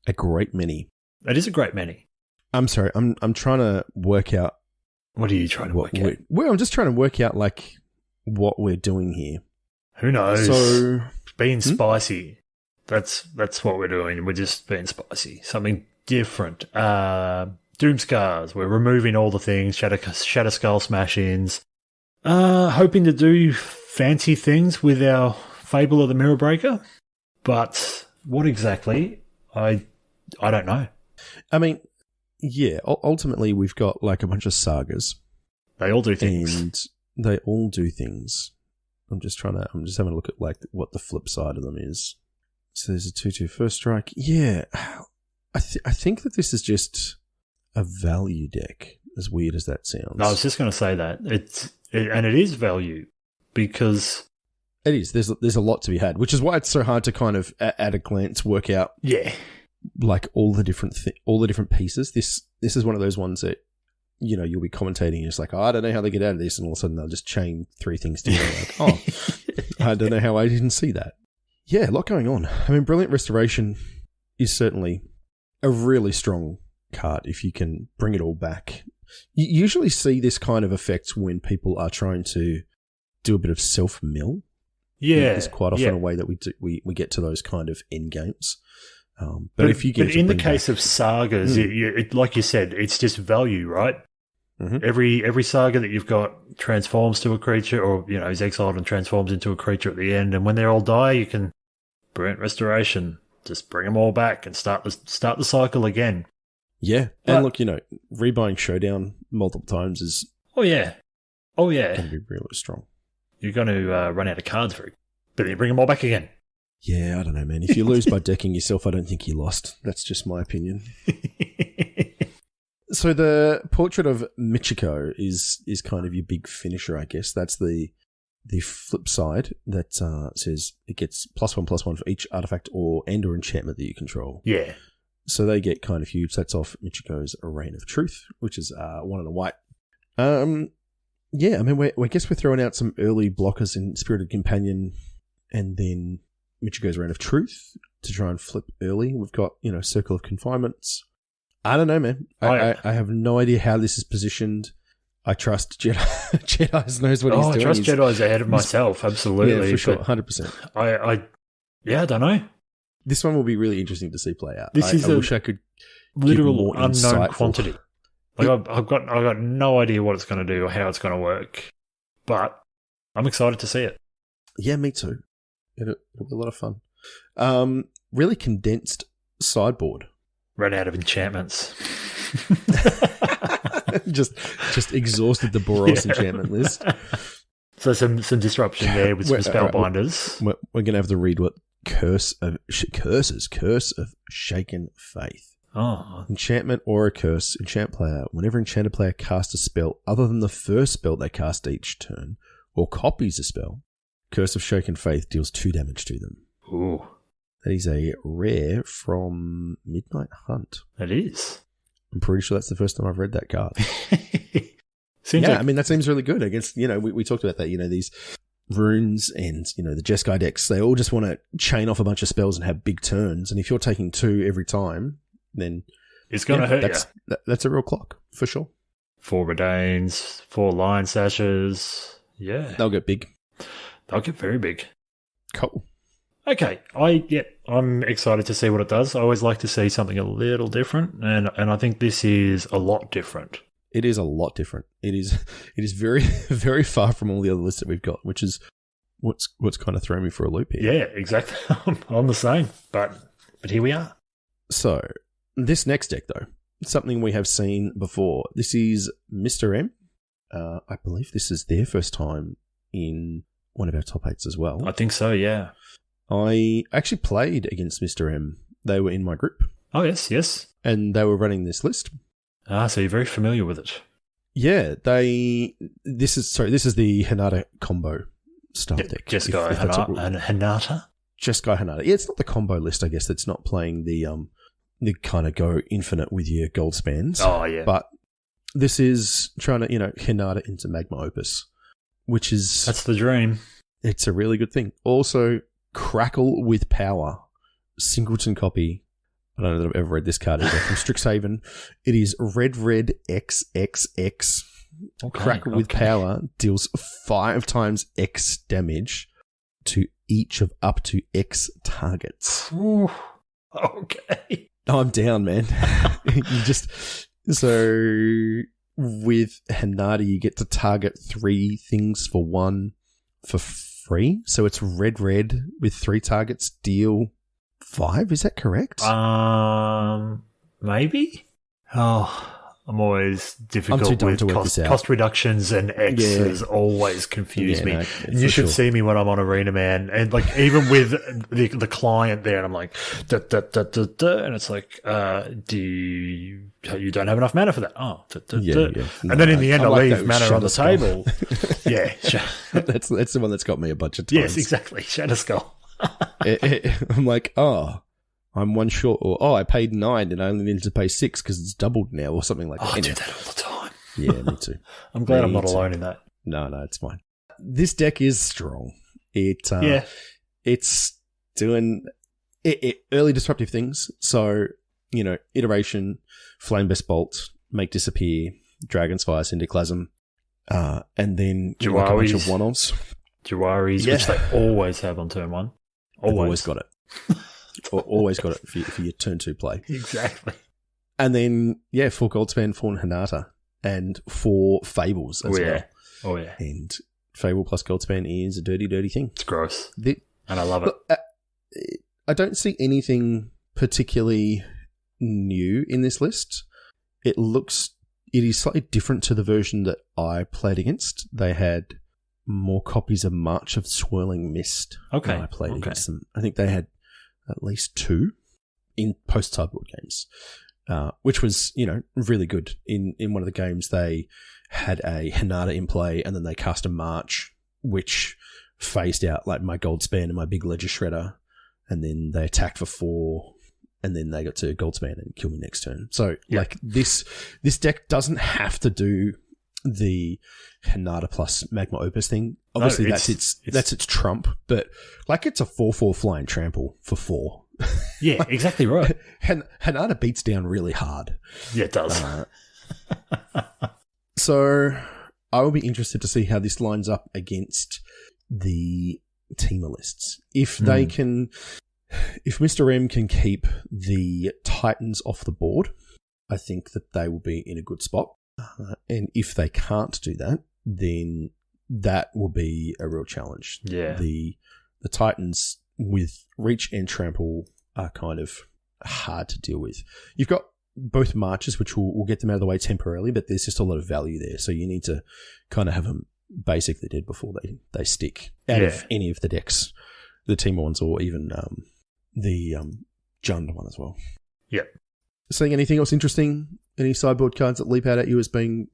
a great many. That is a great many. I'm sorry. I'm trying to work out... What are you trying to work out? Well, I'm just trying to work out, like, what we're doing here. Who knows? So... Being spicy. That's what we're doing. We're just being spicy. Something different. Doomscars. We're removing all the things. Shatter Skull Smash-ins. Hoping to do fancy things with our Fable of the Mirror Breaker. But what exactly? I don't know. I mean, yeah, ultimately we've got like a bunch of sagas. They all do things. And they all do things. I'm just having a look at like what the flip side of them is. So there's a 2/2 first strike. Yeah. I think that this is just a value deck, as weird as that sounds. No, I was just going to say that. And it is value because... It is. There's a lot to be had, which is why it's so hard to kind of, at a glance, work out like all the different pieces. This is one of those ones that, you'll be commentating and it's like, I don't know how they get out of this, and all of a sudden they'll just chain 3 things together. Like, I don't know how I didn't see that. Yeah, a lot going on. I mean, Brilliant Restoration is certainly a really strong card if you can bring it all back. You usually see this kind of effect when people are trying to do a bit of self-mill. Yeah. It's quite often a way that we get to those kind of end games. But if you get in the case of sagas, like you said, it's just value, right? Mm-hmm. Every saga that you've got transforms to a creature, or is exiled and transforms into a creature at the end. And when they all die, you can Brilliant Restoration, just bring them all back and start the cycle again. Yeah, and look, rebuying Showdown multiple times is going to be really strong. You're going to run out of cards but then you bring them all back again. Yeah, I don't know, man. If you lose by decking yourself, I don't think you lost. That's just my opinion. So the Portrait of Michiko is kind of your big finisher, I guess. That's the flip side that says it gets +1/+1 for each artifact or enchantment that you control. Yeah. So they get kind of huge. That's off Michiko's Reign of Truth, which is 1 and a white. Yeah, I mean, I guess we're throwing out some early blockers in Spirited Companion and then Michiko's Reign of Truth to try and flip early. We've got, Circle of Confinements. I don't know, man. I have no idea how this is positioned. I trust Jedi. Jedi knows what he's doing. I trust Jedi's ahead of myself, absolutely. Yeah, for sure, 100%. I don't know. This one will be really interesting to see play out. This is I wish I could literal unknown quantity. Like I've got no idea what it's going to do or how it's going to work, but I'm excited to see it. Yeah, me too. It'll be a lot of fun. Really condensed sideboard. Ran out of enchantments. just exhausted the Boros enchantment list. So some disruption there with some spellbinders. We're going to have to read what Curse of Shaken Faith. Oh. Enchantment or a curse. Enchant player. Whenever enchanted player casts a spell other than the first spell they cast each turn, or copies a spell, Curse of Shaken Faith deals 2 damage to them. Ooh. That is a rare from Midnight Hunt. It is. I'm pretty sure that's the first time I've read that card. I mean, that seems really good against, we talked about that, these runes and, the Jeskai decks, they all just want to chain off a bunch of spells and have big turns. And if you're taking 2 every time, then it's going to hurt you. That's a real clock, for sure. 4 Redains, 4 Lion Sashes. Yeah. They'll get big. They'll get very big. Cool. Okay. I'm excited to see what it does. I always like to see something a little different, and I think this is a lot different. It is a lot different. It is very, very far from all the other lists that we've got, which is what's kind of thrown me for a loop here. Yeah, exactly. I'm the same, but here we are. So this next deck, though, something we have seen before. This is Mr. M. I believe this is their first time in one of our top 8s as well. I think so, yeah. I actually played against Mr. M. They were in my group. Oh, yes. And they were running this list. So you're very familiar with it. Yeah, this is the Hinata combo style deck. Jeskai and Hinata? Jeskai Hinata. Yeah, it's not the combo list, I guess, that's not playing the kind of go infinite with your gold spans. Oh, yeah. But this is trying to, Hinata into Magma Opus, which is... That's the dream. It's a really good thing. Also, Crackle with Power, singleton copy. I don't know that I've ever read this card either. From Strixhaven. It is red XXX. Crackle with Power deals 5 times X damage to each of up to X targets. Ooh, okay. I'm down, man. So with Hinata, you get to target 3 things for 1 for free. So it's red with 3 targets, deal 5. Is that correct? Maybe. Oh, I'm always difficult with cost reductions, and X's always confuse me. No, you should see me when I'm on Arena Man, and like even with the client there, and I'm like, and it's like, you don't have enough mana for that. Oh, No, and then in the end, I leave mana on the table. Yeah, that's the one that's got me a bunch of times. Yes, exactly. Shatter Skull. I'm like, I'm 1 short, or I paid 9 and I only needed to pay 6 because it's doubled now, or something like that. I do that all the time. Yeah, me too. I'm glad I'm not alone in that. No, it's fine. This deck is strong. It's doing early disruptive things. So, iteration, Flamebest Bolt, Make Disappear, Dragon's Fire, Syndiclasm, and then a bunch of one-offs. Jawaris, which they always have on turn 1. Always got it. Always got it for your turn 2 play. Exactly. And then, 4 Goldspan, 4 Hinata, and 4 Fables as well. Oh, yeah. And Fable plus Goldspan is a dirty, dirty thing. It's gross. And I love it. I don't see anything particularly new in this list. It is slightly different to the version that I played against. They had more copies of March of Swirling Mist when I played against them. I think they had at least 2 in post-sideboard games, which was, really good. In one of the games, they had a Hinata in play, and then they cast a March, which phased out like my Goldspan and my big Ledger Shredder, and then they attacked for 4, and then they got to Goldspan and kill me next turn. So, this deck doesn't have to do the Hinata plus Magma Opus thing. Obviously, that's its trump, but it's a 4/4 flying trample for 4. Yeah, exactly right. Hinata beats down really hard. Yeah, it does. So I will be interested to see how this lines up against the teamer lists. If they can, if Mr. M can keep the Titans off the board, I think that they will be in a good spot. And if they can't do that, then that will be a real challenge. Yeah. The Titans with Reach and Trample are kind of hard to deal with. You've got both marches, which will get them out of the way temporarily, but there's just a lot of value there. So you need to kind of have them basically dead before they stick out of any of the decks, the Teemo ones, or even the Jund one as well. Yeah. Seeing anything else interesting? Any sideboard cards that leap out at you as being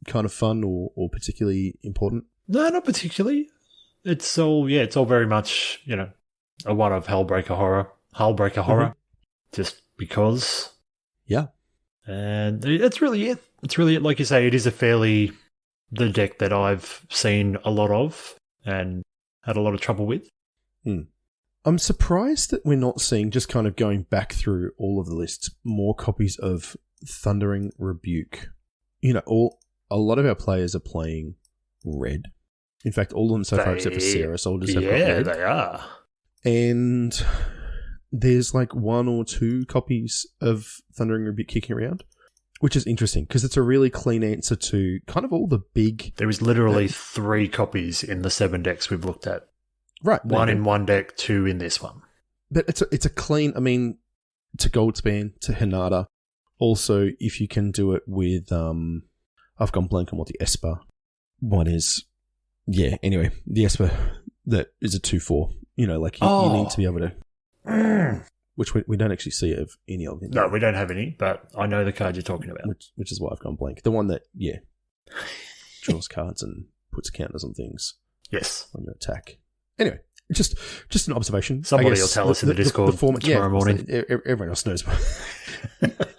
kind of fun or particularly important? No, not particularly. It's all very much, a one of Hullbreaker Horror, just because. Yeah. And that's really it. It's really it. Like you say, it is the deck that I've seen a lot of and had a lot of trouble with. I'm surprised that we're not seeing, just kind of going back through all of the lists, more copies of Thundering Rebuke. A lot of our players are playing red. In fact, all of them so far except for Sarah Soldiers have got red. Yeah, they are. And there's like 1 or 2 copies of Thundering Rebuke kicking around, which is interesting because it's a really clean answer to kind of all the big... There is literally 3 copies in the 7 decks we've looked at. Right. 1 in one deck, 2 in this one. But it's a clean... I mean, to Goldspan, to Hinata. Also, if you can do it with... I've gone blank on what the Esper one is. Yeah, anyway, the Esper that is a 2/4. You need to be able to... Which we don't actually see of any of it. No, we don't have any, but I know the card you're talking about. Which is why I've gone blank. The one that, draws cards and puts counters on things. Yes. When you attack. Anyway, just an observation. Somebody will tell us in the Discord tomorrow morning. Everyone else knows.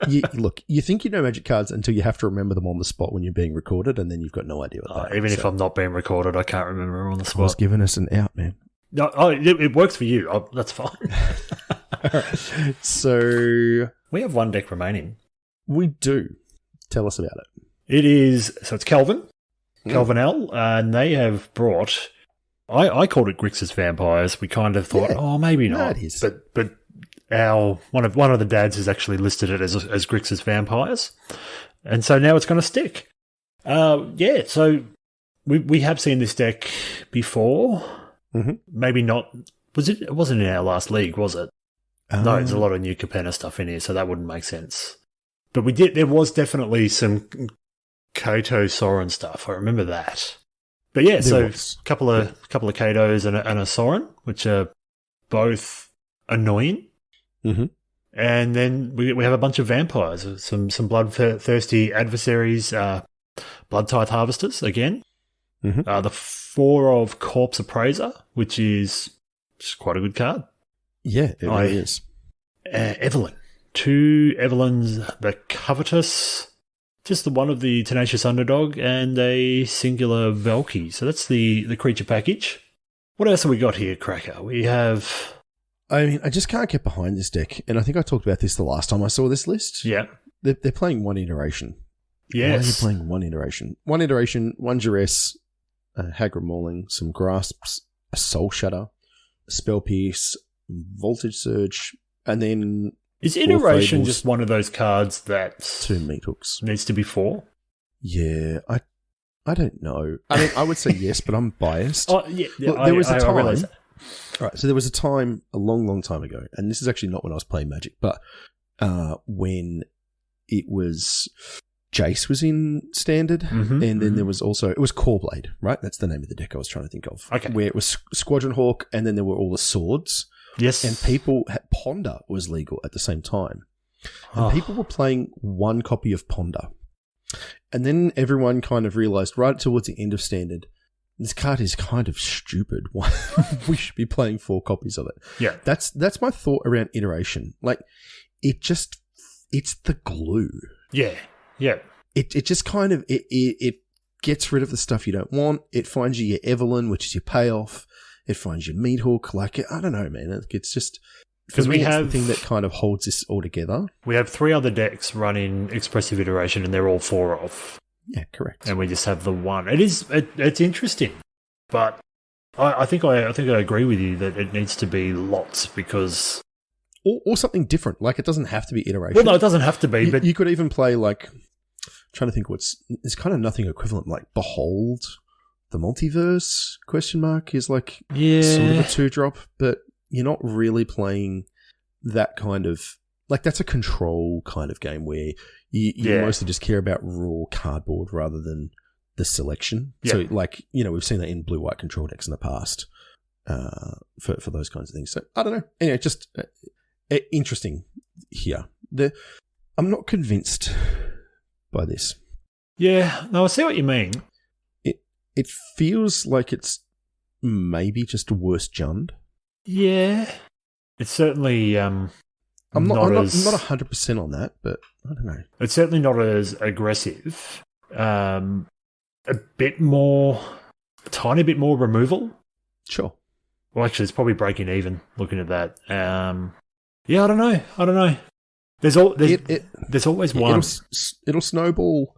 You think you know Magic cards until you have to remember them on the spot when you're being recorded, and then you've got no idea what even if I'm not being recorded, I can't remember them on the spot. Was giving us an out, man. No, it works for you. That's fine. So we have 1 deck remaining. We do. Tell us about it. It's Kelvin L, and they have brought... I called it Grixis Vampires. We kind of thought, maybe not. It is. But one of the dads has actually listed it as Grixis Vampires, and so now it's going to stick. So we have seen this deck before. Mm-hmm. Maybe not. It wasn't in our last league, was it? No, there's a lot of New Capenna stuff in here, so that wouldn't make sense. But we did. There was definitely some Koto Soren stuff. I remember that. But yeah, a couple of Katos and a Soren, which are both annoying. Mm-hmm. And then we have a bunch of vampires, some bloodthirsty adversaries, Blood Tithe Harvesters again. Mm-hmm. The 4 of Corpse Appraiser, which is just quite a good card. Yeah, it really is. Evelyn. 2 Evelyns, the Covetous, just the one of the Tenacious Underdog, and a singular Valky. So that's the creature package. What else have we got here, Cracker? We have... I mean, I just can't get behind this deck, and I think I talked about this the last time I saw this list. Yeah. They're playing 1 iteration. Yes. Why are you playing 1 iteration? 1 iteration, 1 Duress, Hagra Mauling, some Grasps, a Soul Shatter, a Spell Pierce, Voltage Surge, and then... Is iteration just one of those cards that... 2 Meat Hooks. Needs to be 4? Yeah, I don't know. I mean, I would say yes, but I'm biased. Oh, yeah. Look, there was a time... I realize that. All right, so there was a time a long, long time ago, and this is actually not when I was playing Magic, but when it was... Jace was in Standard, and then there was also... It was Coreblade, right? That's the name of the deck I was trying to think of. Okay. Where it was Squadron Hawk, and then there were all the swords. Yes. And people... Ponder was legal at the same time. And people were playing 1 copy of Ponder. And then everyone kind of realised right towards the end of Standard, this card is kind of stupid. We should be playing 4 copies of it. Yeah. That's my thought around iteration. Like, it's the glue. Yeah. Yeah. It just kind of, it gets rid of the stuff you don't want. It finds you your Evelyn, which is your payoff. It finds your Meat Hook. Like, I don't know, man. It's just, because we have the thing that kind of holds this all together. We have 3 other decks running Expressive Iteration, and they're all 4 of. Yeah, correct. And we just have the 1. It's interesting, but I think I agree with you that it needs to be lots because. Or something different. Like, it doesn't have to be iteration. Well, no, it doesn't have to be. But you could even play, like, trying to think there's kind of nothing equivalent. Like, Behold, the Multiverse, ? Is like sort of a 2-drop, but you're not really playing that kind of like that's a control kind of game where you mostly just care about raw cardboard rather than the selection. Yeah. So, like, we've seen that in blue-white control decks in the past for those kinds of things. So, I don't know. Anyway, just interesting here. I'm not convinced by this. Yeah, no, I see what you mean. It feels like it's maybe just worse junned. Yeah. It's certainly I'm not 100% on that, but I don't know. It's certainly not as aggressive. A tiny bit more removal. Sure. Well, actually, it's probably breaking even looking at that. Yeah, I don't know. There's always one. It'll snowball.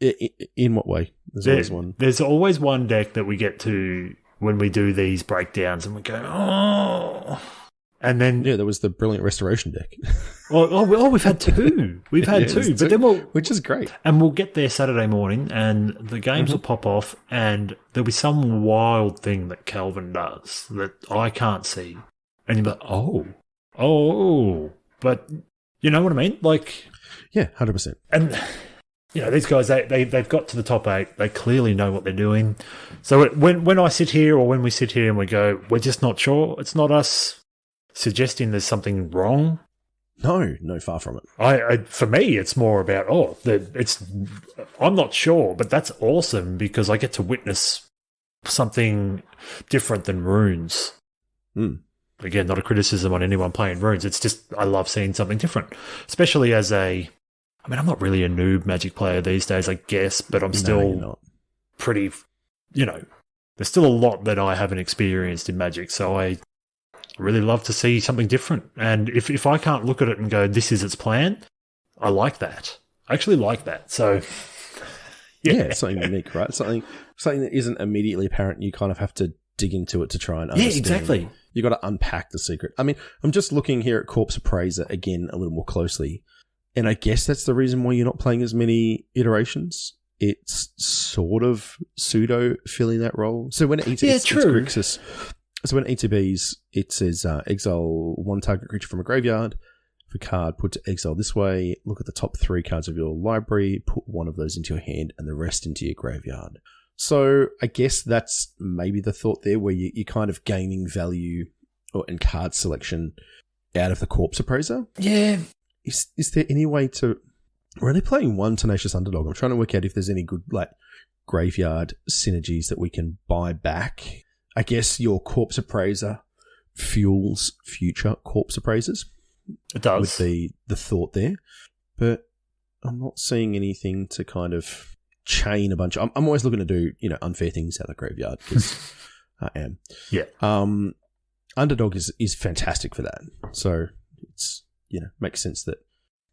In what way? Always one. There's always one deck that we get to when we do these breakdowns, and we go, oh. And then there was the brilliant restoration deck. We've had two. We've had two, but then which is great. And we'll get there Saturday morning, and the games will pop off, and there'll be some wild thing that Calvin does that I can't see, and you're like, oh, but you know what I mean? Like, yeah, 100%. And these guys, they've got to the top 8. They clearly know what they're doing. So when I sit here, or when we sit here and we go, we're just not sure. It's not us suggesting there's something wrong. No, far from it. For me, it's more about I'm not sure, but that's awesome because I get to witness something different than runes. Mm. Again, not a criticism on anyone playing runes. It's just I love seeing something different, especially as I'm not really a noob Magic player these days, I guess, but I'm still pretty, there's still a lot that I haven't experienced in Magic, so I really love to see something different. And if I can't look at it and go, this is its plan, I like that. I actually like that. So, yeah, it's something unique, right? Something that isn't immediately apparent. You kind of have to dig into it to try and understand. Yeah, exactly. You got to unpack the secret. I mean, I'm just looking here at Corpse Appraiser again a little more closely. And I guess that's the reason why you're not playing as many iterations. It's sort of pseudo filling that role. So when it's Grixis, so when ETBs, it says exile one target creature from a graveyard. If a card put to exile this way, look at the top 3 cards of your library, put one of those into your hand and the rest into your graveyard. So I guess that's maybe the thought there, where you're kind of gaining value and card selection out of the Corpse Appraiser. Yeah. Is there any way to... We're only playing one Tenacious Underdog. I'm trying to work out if there's any good graveyard synergies that we can buy back. I guess your Corpse Appraiser fuels future Corpse Appraisers. It does. Would be the thought there. But I'm not seeing anything to kind of chain a bunch of... I'm always looking to do, unfair things out of the graveyard, because I am. Yeah. Underdog is fantastic for that. So it's... makes sense that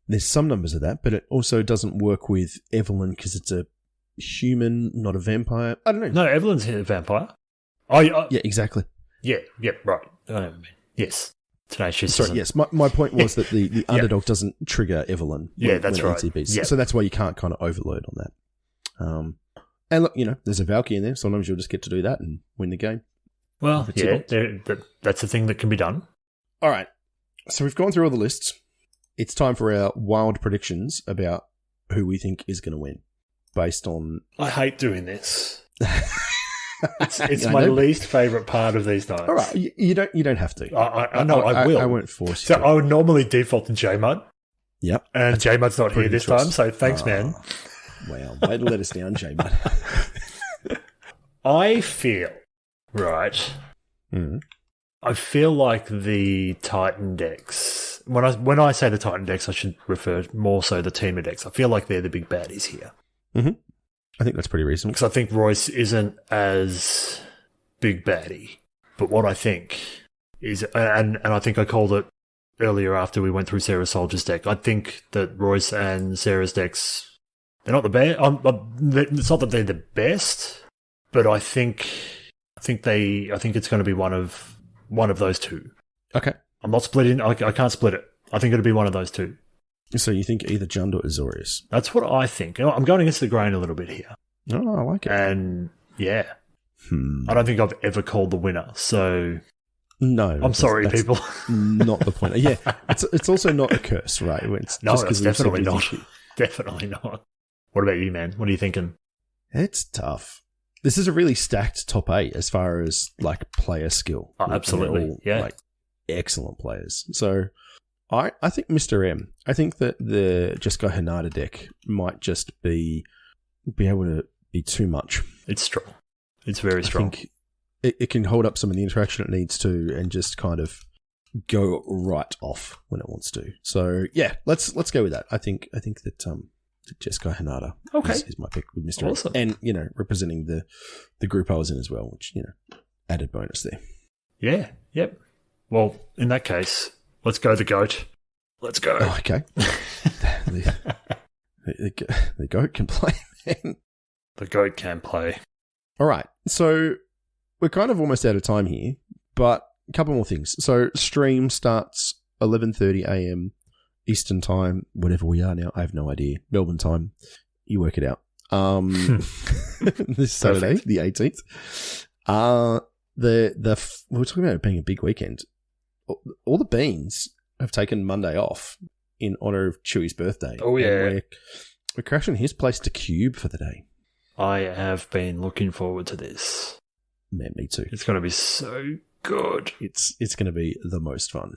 there's some numbers of that, but it also doesn't work with Evelyn because it's a human, not a vampire. I don't know. No, Evelyn's a vampire. Yeah, exactly. Yeah, right. I know what I mean. Yes. Tenacious. Sorry, yes. My point was that the underdog doesn't trigger Evelyn. That's right. ETBs. So that's why you can't kind of overload on that. And look, there's a Valky in there. Sometimes you'll just get to do that and win the game. Well, yeah, that's a thing that can be done. All right. So we've gone through all the lists. It's time for our wild predictions about who we think is going to win, based on... I hate doing this. It's my least favourite part of these nights. All right, you don't have to. I know, I will. I won't force you. So I would normally default to J-Mud. Yep. And J-Mud's not here this time, so thanks, man. Wow, way to let us down, J-Mud. I feel... Right. Mm-hmm. I feel like the Titan decks... When I say the Titan decks, I should refer more so the Teamer decks. I feel like they're the big baddies here. Mm-hmm. I think that's pretty reasonable. Because I think Royce isn't as big baddie. But what I think is... And I think I called it earlier after we went through Sarah Soldier's deck. I think that Royce and Sarah's decks... They're not the best. It's not that they're the best, but I think it's going to be one of those two. Okay. I'm not splitting. I can't split it. I think it'll be one of those two. So you think either Jund or Azorius? That's what I think. I'm going against the grain a little bit here. Oh, I like it. And yeah, I don't think I've ever called the winner. So No. I'm sorry, that's people. Not the point. Yeah, it's also not a curse, right? It's definitely not. Definitely not. What about you, man? What are you thinking? It's tough. This is a really stacked top 8 as far as like player skill. Oh, absolutely. Yeah. Like excellent players. So I think Mr. M. I think that the Jessica Hinata deck might just be able to be too much. It's strong. It's very strong. I think it can hold up some of the interaction it needs to and just kind of go right off when it wants to. So yeah, let's go with that. I think that Jessica Hinata is my pick with Mr. Awesome. And representing the group I was in as well, which added bonus there. Yeah. Yep. Well, in that case, let's go the GOAT. Let's go. Oh, okay. the GOAT can play, man. The GOAT can play. All right. So we're kind of almost out of time here, but a couple more things. So stream starts 11:30 a.m. Eastern time, whatever we are now. I have no idea. Melbourne time. You work it out. This Saturday, the 18th. We're talking about it being a big weekend. All the beans have taken Monday off in honor of Chewy's birthday. Oh, yeah. We're crashing his place to Cube for the day. I have been looking forward to this. Man, me too. It's going to be so good. It's going to be the most fun.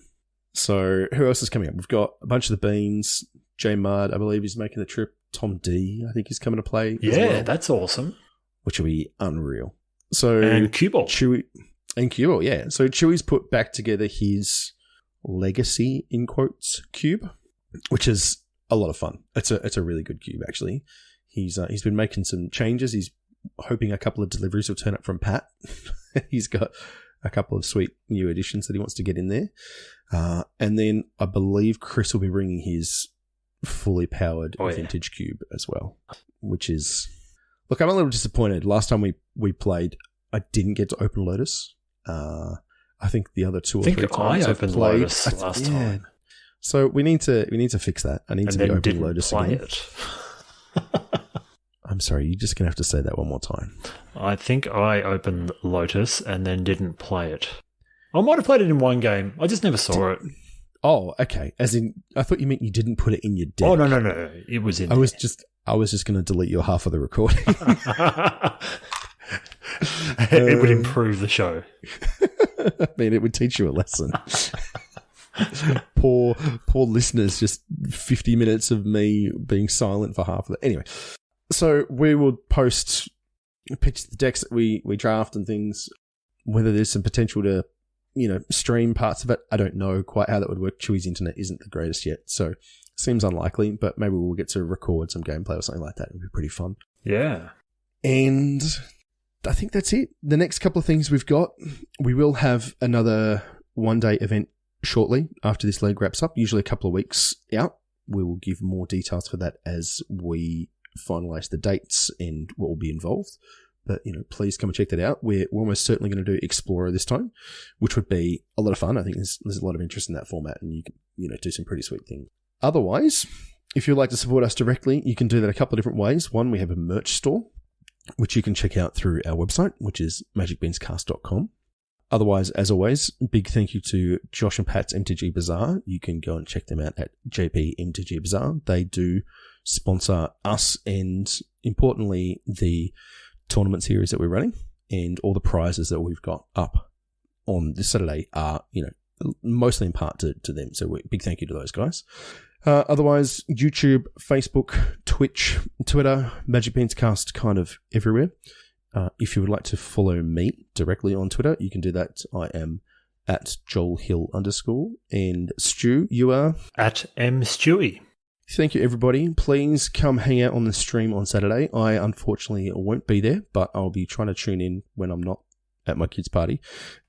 So who else is coming up? We've got a bunch of the beans. J Mard, I believe, is making the trip. Tom D, I think, is coming to play. Yeah, as well, that's awesome. which will be unreal. So and Cuball. Chewy and Cuball, yeah. So Chewy's put back together his legacy in quotes cube, which is a lot of fun. It's a really good cube actually. He's been making some changes. He's hoping a couple of deliveries will turn up from Pat. He's got a couple of sweet new additions that he wants to get in there. And then I believe Chris will be bringing his fully powered vintage cube as well, which is... Look, I'm a little disappointed. Last time we played, I didn't get to open Lotus. I think the other two or three times I opened Lotus last time. So we need to fix that. I need to be opening Lotus again. It. I'm sorry, you're just going to have to say that one more time. I think I opened Lotus and then didn't play it. I might have played it in one game. I just never saw it. Oh, okay. As in, I thought you meant you didn't put it in your deck. Oh, no. It was in I was just going to delete your half of the recording. It would improve the show. I mean, it would teach you a lesson. Poor listeners, just 50 minutes of me being silent for half of it. Anyway, so we will post pictures of the decks that we draft and things, whether there's some potential to, stream parts of it. I don't know quite how that would work. Chewy's internet isn't the greatest yet, so it seems unlikely, but maybe we'll get to record some gameplay or something like that. It would be pretty fun. Yeah. And I think that's it. The next couple of things we've got, we will have another one-day event shortly after this leg wraps up, usually a couple of weeks out. We will give more details for that as we finalise the dates and what will be involved. But, please come and check that out. We're almost certainly going to do Explorer this time, which would be a lot of fun. I think there's a lot of interest in that format and you can, do some pretty sweet things. Otherwise, if you'd like to support us directly, you can do that a couple of different ways. One, we have a merch store, which you can check out through our website, which is magicbeanscast.com. Otherwise, as always, big thank you to Josh and Pat's MTG Bazaar. You can go and check them out at JP MTG Bazaar. They do sponsor us and, importantly, the tournament series that we're running, and all the prizes that we've got up on this Saturday are, mostly in part to them. So big thank you to those guys. Otherwise, YouTube, Facebook, Twitch, Twitter, Magic Beans Cast, kind of everywhere. If you would like to follow me directly on Twitter, you can do that. I am at JoelHill_. And Stu, you are? At mstewie. Thank you, everybody. Please come hang out on the stream on Saturday. I unfortunately won't be there, but I'll be trying to tune in when I'm not at my kids' party.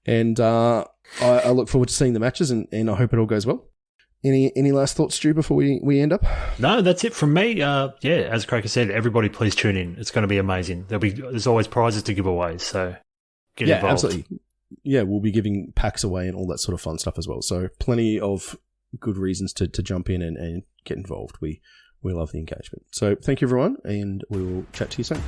And I look forward to seeing the matches, and I hope it all goes well. Any last thoughts, Stu, before we end up? No, that's it from me. As Cracker said, everybody please tune in. It's going to be amazing. There's always prizes to give away, so get involved. Yeah, absolutely. Yeah, we'll be giving packs away and all that sort of fun stuff as well. So plenty of good reasons to jump in and get involved. We love the engagement. So thank you, everyone, and we will chat to you soon.